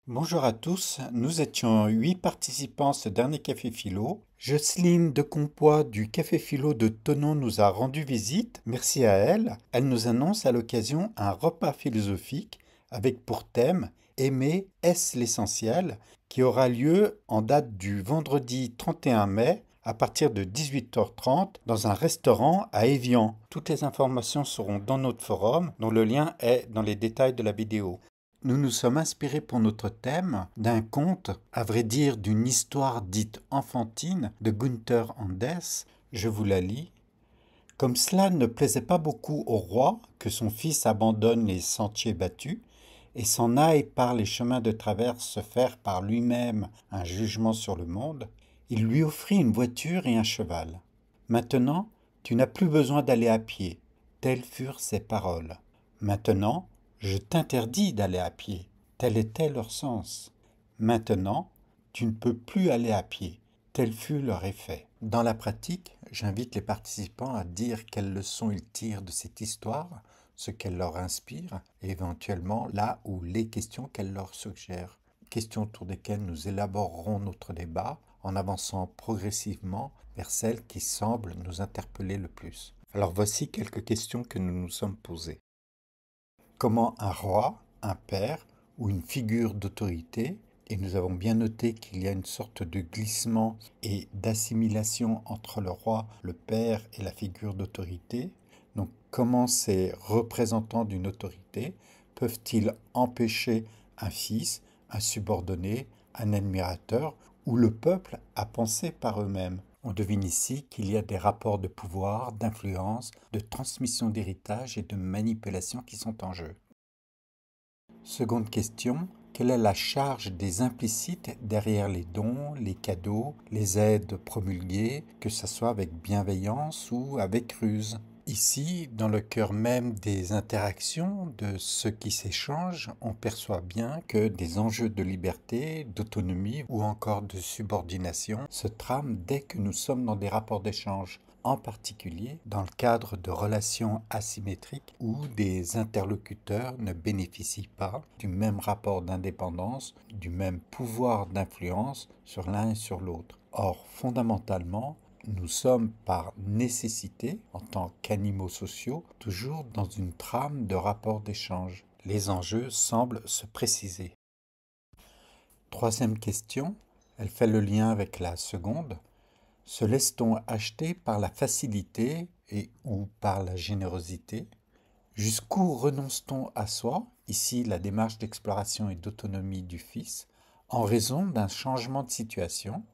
Bonjour à tous, nous étions 8 participants à ce dernier Café Philo. Jocelyne de Compoix du Café Philo de Thonon nous a rendu visite, merci à elle. Elle nous annonce à l'occasion un repas philosophique avec pour thème Aimer, est-ce l'essentiel, qui aura lieu en date du vendredi 31 mai à partir de 18h30 dans un restaurant à Évian. Toutes les informations seront dans notre forum dont le lien est dans les détails de la vidéo. Nous nous sommes inspirés pour notre thème d'un conte, à vrai dire d'une histoire dite enfantine de Günther Anders. Je vous la lis. Comme cela ne plaisait pas beaucoup au roi que son fils abandonne les sentiers battus et s'en aille par les chemins de traverse se faire par lui-même un jugement sur le monde, il lui offrit une voiture et un cheval. Maintenant, tu n'as plus besoin d'aller à pied. Telles furent ses paroles. Maintenant, je t'interdis d'aller à pied. Tel était leur sens. Maintenant, tu ne peux plus aller à pied. Tel fut leur effet. Dans la pratique, j'invite les participants à dire quelles leçons ils tirent de cette histoire, ce qu'elle leur inspire, et éventuellement là où les questions qu'elle leur suggère. Questions autour desquelles nous élaborerons notre débat en avançant progressivement vers celles qui semblent nous interpeller le plus. Alors voici quelques questions que nous nous sommes posées. Comment un roi, un père ou une figure d'autorité, et nous avons bien noté qu'il y a une sorte de glissement et d'assimilation entre le roi, le père et la figure d'autorité, donc comment ces représentants d'une autorité peuvent-ils empêcher un fils, un subordonné, un admirateur ou le peuple à penser par eux-mêmes? On devine ici qu'il y a des rapports de pouvoir, d'influence, de transmission d'héritage et de manipulation qui sont en jeu. Seconde question, quelle est la charge des implicites derrière les dons, les cadeaux, les aides promulguées, que ce soit avec bienveillance ou avec ruse? Ici, dans le cœur même des interactions, de ce qui s'échange, on perçoit bien que des enjeux de liberté, d'autonomie ou encore de subordination se trament dès que nous sommes dans des rapports d'échange, en particulier dans le cadre de relations asymétriques où des interlocuteurs ne bénéficient pas du même rapport d'indépendance, du même pouvoir d'influence sur l'un et sur l'autre. Or, fondamentalement, nous sommes par nécessité, en tant qu'animaux sociaux, toujours dans une trame de rapports d'échange. Les enjeux semblent se préciser. Troisième question, elle fait le lien avec la seconde. Se laisse-t-on acheter par la facilité et ou par la générosité? Jusqu'où renonce-t-on à soi, ici la démarche d'exploration et d'autonomie du Fils, en raison d'un changement de situation,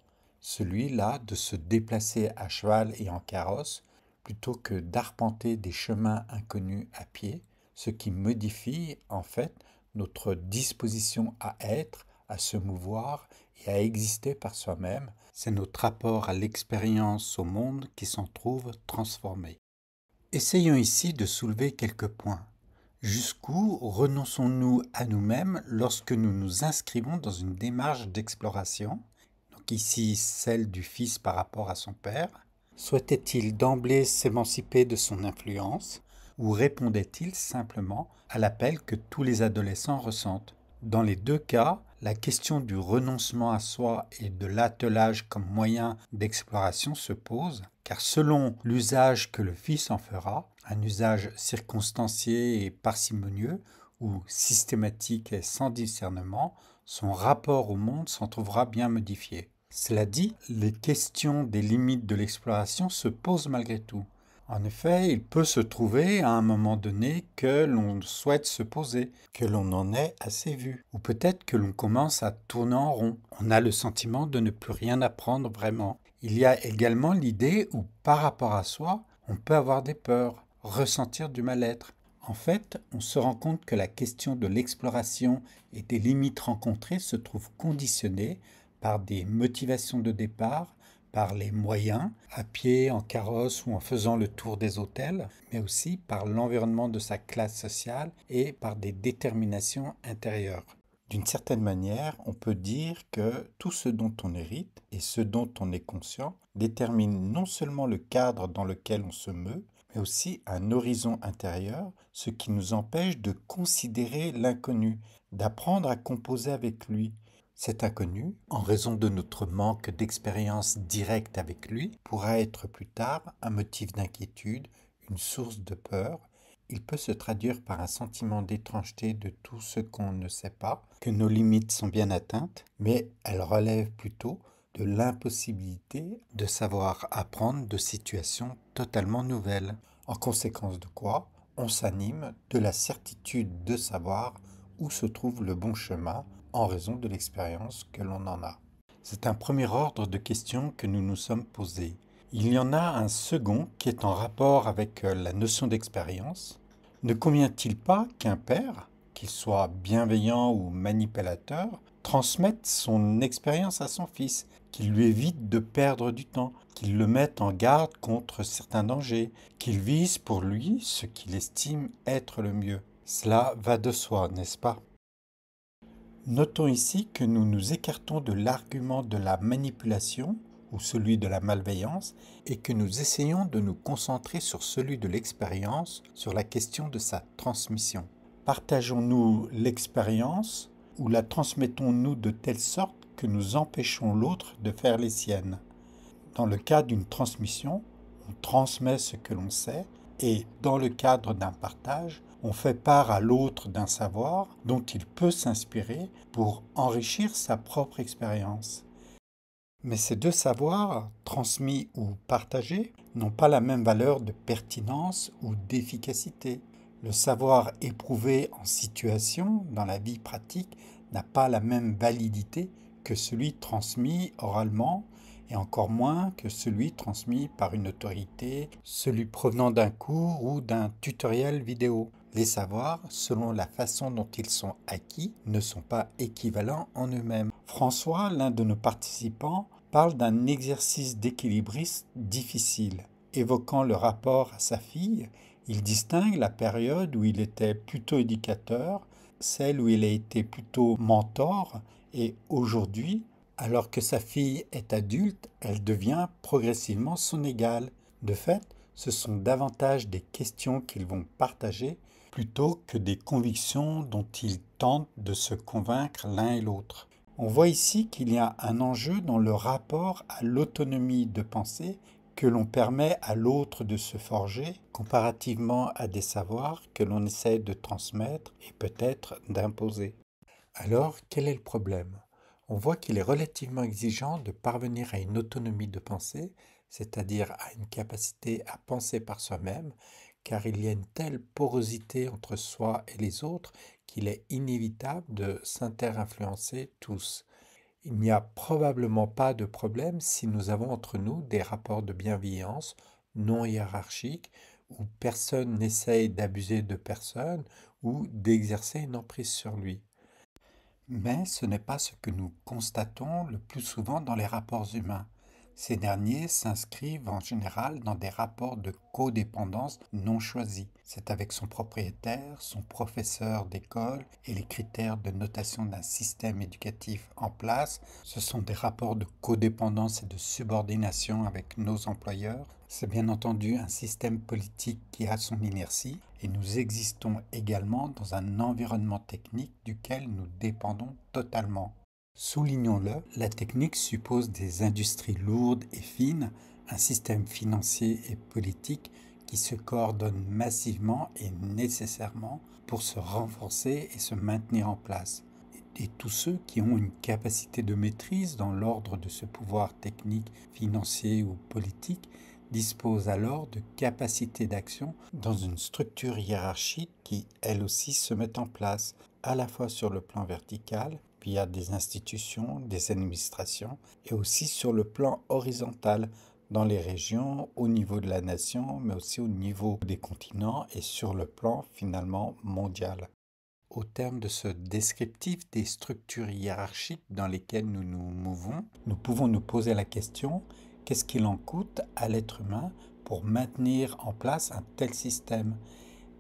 celui-là de se déplacer à cheval et en carrosse, plutôt que d'arpenter des chemins inconnus à pied, ce qui modifie en fait notre disposition à être, à se mouvoir et à exister par soi-même. C'est notre rapport à l'expérience au monde qui s'en trouve transformé. Essayons ici de soulever quelques points. Jusqu'où renonçons-nous à nous-mêmes lorsque nous nous inscrivons dans une démarche d'exploration? Donc ici, celle du fils par rapport à son père. Souhaitait-il d'emblée s'émanciper de son influence ou répondait-il simplement à l'appel que tous les adolescents ressentent? Dans les deux cas, la question du renoncement à soi et de l'attelage comme moyen d'exploration se pose, car selon l'usage que le Fils en fera, un usage circonstancié et parcimonieux ou systématique et sans discernement, son rapport au monde s'en trouvera bien modifié. Cela dit, les questions des limites de l'exploration se posent malgré tout. En effet, il peut se trouver à un moment donné que l'on souhaite se poser, que l'on en ait assez vu, ou peut-être que l'on commence à tourner en rond. On a le sentiment de ne plus rien apprendre vraiment. Il y a également l'idée où, par rapport à soi, on peut avoir des peurs, ressentir du mal-être. En fait, on se rend compte que la question de l'exploration et des limites rencontrées se trouve conditionnée par des motivations de départ, par les moyens, à pied, en carrosse ou en faisant le tour des hôtels, mais aussi par l'environnement de sa classe sociale et par des déterminations intérieures. D'une certaine manière, on peut dire que tout ce dont on hérite et ce dont on est conscient détermine non seulement le cadre dans lequel on se meut, mais aussi un horizon intérieur, ce qui nous empêche de considérer l'inconnu, d'apprendre à composer avec lui. Cet inconnu, en raison de notre manque d'expérience directe avec lui, pourra être plus tard un motif d'inquiétude, une source de peur. Il peut se traduire par un sentiment d'étrangeté de tout ce qu'on ne sait pas, que nos limites sont bien atteintes, mais elles relèvent plutôt de l'impossibilité de savoir apprendre de situations totalement nouvelles. En conséquence de quoi, on s'anime de la certitude de savoir où se trouve le bon chemin en raison de l'expérience que l'on en a. C'est un premier ordre de questions que nous nous sommes posées. Il y en a un second qui est en rapport avec la notion d'expérience. Ne convient-il pas qu'un père, qu'il soit bienveillant ou manipulateur, transmette son expérience à son fils, qu'il lui évite de perdre du temps, qu'il le mette en garde contre certains dangers, qu'il vise pour lui ce qu'il estime être le mieux? Cela va de soi, n'est-ce pas? Notons ici que nous nous écartons de l'argument de la manipulation ou celui de la malveillance et que nous essayons de nous concentrer sur celui de l'expérience, sur la question de sa transmission. Partageons-nous l'expérience ou la transmettons-nous de telle sorte que nous empêchons l'autre de faire les siennes? Dans le cas d'une transmission, on transmet ce que l'on sait et dans le cadre d'un partage, on fait part à l'autre d'un savoir dont il peut s'inspirer pour enrichir sa propre expérience. Mais ces deux savoirs, transmis ou partagés, n'ont pas la même valeur de pertinence ou d'efficacité. Le savoir éprouvé en situation, dans la vie pratique, n'a pas la même validité que celui transmis oralement et encore moins que celui transmis par une autorité, celui provenant d'un cours ou d'un tutoriel vidéo. Les savoirs, selon la façon dont ils sont acquis, ne sont pas équivalents en eux-mêmes. François, l'un de nos participants, parle d'un exercice d'équilibriste difficile. Évoquant le rapport à sa fille, il distingue la période où il était plutôt éducateur, celle où il a été plutôt mentor, et aujourd'hui, alors que sa fille est adulte, elle devient progressivement son égale. De fait, ce sont davantage des questions qu'ils vont partager plutôt que des convictions dont ils tentent de se convaincre l'un et l'autre. On voit ici qu'il y a un enjeu dans le rapport à l'autonomie de pensée que l'on permet à l'autre de se forger comparativement à des savoirs que l'on essaie de transmettre et peut-être d'imposer. Alors, quel est le problème? On voit qu'il est relativement exigeant de parvenir à une autonomie de pensée, c'est-à-dire à une capacité à penser par soi-même, car il y a une telle porosité entre soi et les autres qu'il est inévitable de s'inter-influencer tous. Il n'y a probablement pas de problème si nous avons entre nous des rapports de bienveillance non hiérarchiques où personne n'essaye d'abuser de personne ou d'exercer une emprise sur lui. Mais ce n'est pas ce que nous constatons le plus souvent dans les rapports humains. Ces derniers s'inscrivent en général dans des rapports de codépendance non choisis. C'est avec son propriétaire, son professeur d'école et les critères de notation d'un système éducatif en place. Ce sont des rapports de codépendance et de subordination avec nos employeurs. C'est bien entendu un système politique qui a son inertie et nous existons également dans un environnement technique duquel nous dépendons totalement. Soulignons-le, la technique suppose des industries lourdes et fines, un système financier et politique qui se coordonnent massivement et nécessairement pour se renforcer et se maintenir en place. Et tous ceux qui ont une capacité de maîtrise dans l'ordre de ce pouvoir technique, financier ou politique disposent alors de capacités d'action dans une structure hiérarchique qui, elle aussi, se met en place, à la fois sur le plan vertical, via des institutions, des administrations, et aussi sur le plan horizontal, dans les régions, au niveau de la nation, mais aussi au niveau des continents et sur le plan finalement mondial. Au terme de ce descriptif des structures hiérarchiques dans lesquelles nous nous mouvons, nous pouvons nous poser la question: qu'est-ce qu'il en coûte à l'être humain pour maintenir en place un tel système?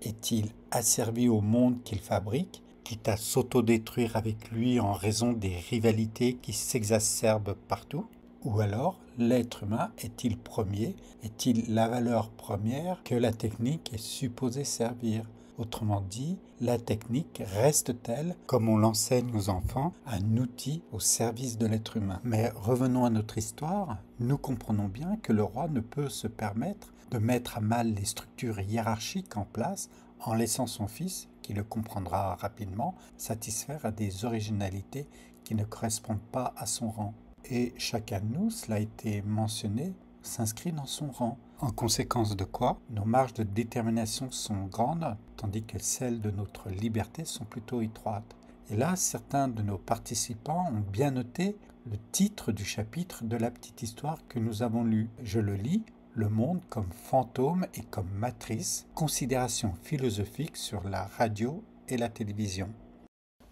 Est-il asservi au monde qu'il fabrique, quitte à s'autodétruire avec lui en raison des rivalités qui s'exacerbent partout? Ou alors, l'être humain est-il premier? Est-il la valeur première que la technique est supposée servir? Autrement dit, la technique reste-t-elle, comme on l'enseigne aux enfants, un outil au service de l'être humain? Mais revenons à notre histoire, nous comprenons bien que le roi ne peut se permettre de mettre à mal les structures hiérarchiques en place en laissant son fils, qui le comprendra rapidement, satisfaire à des originalités qui ne correspondent pas à son rang. Et chacun de nous, cela a été mentionné, s'inscrit dans son rang. En conséquence de quoi, nos marges de détermination sont grandes, tandis que celles de notre liberté sont plutôt étroites. Et là, certains de nos participants ont bien noté le titre du chapitre de la petite histoire que nous avons lu. Je le lis: Le monde comme fantôme et comme matrice, considération philosophique sur la radio et la télévision.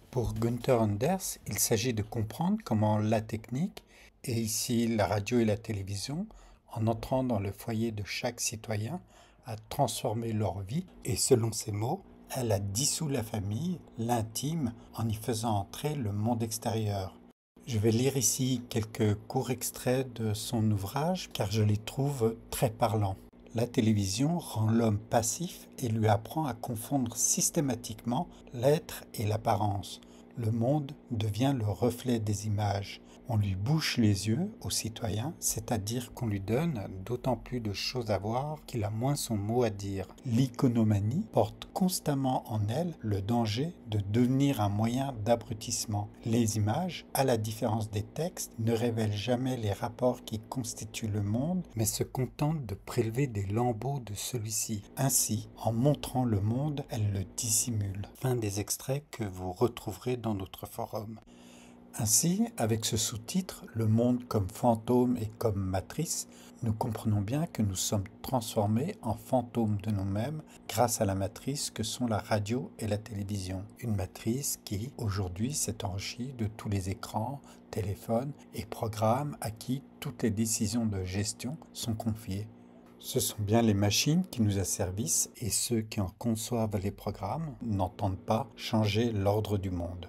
Pour Günther Anders, il s'agit de comprendre comment la technique, et ici la radio et la télévision, en entrant dans le foyer de chaque citoyen, a transformé leur vie et, selon ses mots, elle a dissous la famille, l'intime, en y faisant entrer le monde extérieur. Je vais lire ici quelques courts extraits de son ouvrage car je les trouve très parlants. La télévision rend l'homme passif et lui apprend à confondre systématiquement l'être et l'apparence. Le monde devient le reflet des images. On lui bouche les yeux au citoyen, c'est-à-dire qu'on lui donne d'autant plus de choses à voir qu'il a moins son mot à dire. L'iconomanie porte constamment en elle le danger de devenir un moyen d'abrutissement. Les images, à la différence des textes, ne révèlent jamais les rapports qui constituent le monde, mais se contentent de prélever des lambeaux de celui-ci. Ainsi, en montrant le monde, elle le dissimule. Fin des extraits que vous retrouverez dans notre forum. Ainsi, avec ce sous-titre, Le monde comme fantôme et comme matrice, nous comprenons bien que nous sommes transformés en fantômes de nous-mêmes grâce à la matrice que sont la radio et la télévision. Une matrice qui, aujourd'hui, s'est enrichie de tous les écrans, téléphones et programmes à qui toutes les décisions de gestion sont confiées. Ce sont bien les machines qui nous asservissent et ceux qui en conçoivent les programmes n'entendent pas changer l'ordre du monde.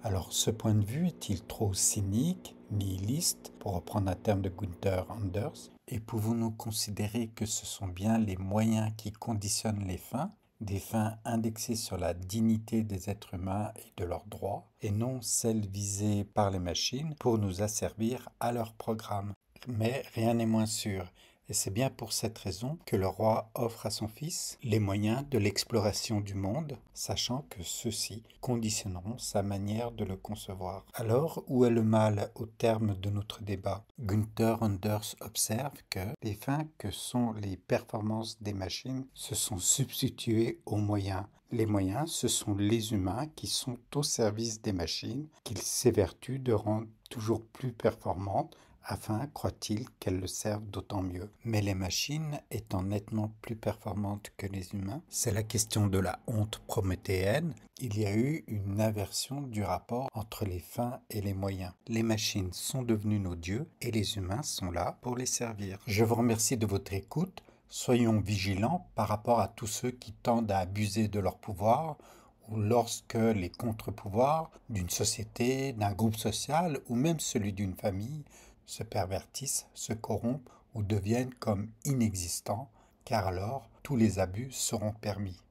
Alors, ce point de vue est-il trop cynique, nihiliste, pour reprendre un terme de Günther Anders? Et pouvons-nous considérer que ce sont bien les moyens qui conditionnent les fins, des fins indexées sur la dignité des êtres humains et de leurs droits, et non celles visées par les machines pour nous asservir à leur programme? Mais rien n'est moins sûr. Et c'est bien pour cette raison que le roi offre à son fils les moyens de l'exploration du monde, sachant que ceux-ci conditionneront sa manière de le concevoir. Alors, où est le mal au terme de notre débat? Günther Anders observe que les fins que sont les performances des machines se sont substituées aux moyens. Les moyens, ce sont les humains qui sont au service des machines, qu'ils s'évertuent de rendre toujours plus performantes, afin, croit-il, qu'elles le servent d'autant mieux. Mais les machines étant nettement plus performantes que les humains, c'est la question de la honte prométhéenne. Il y a eu une inversion du rapport entre les fins et les moyens. Les machines sont devenues nos dieux et les humains sont là pour les servir. Je vous remercie de votre écoute. Soyons vigilants par rapport à tous ceux qui tendent à abuser de leur pouvoir ou lorsque les contre-pouvoirs d'une société, d'un groupe social ou même celui d'une famille se pervertissent, se corrompent ou deviennent comme inexistants, car alors tous les abus seront permis.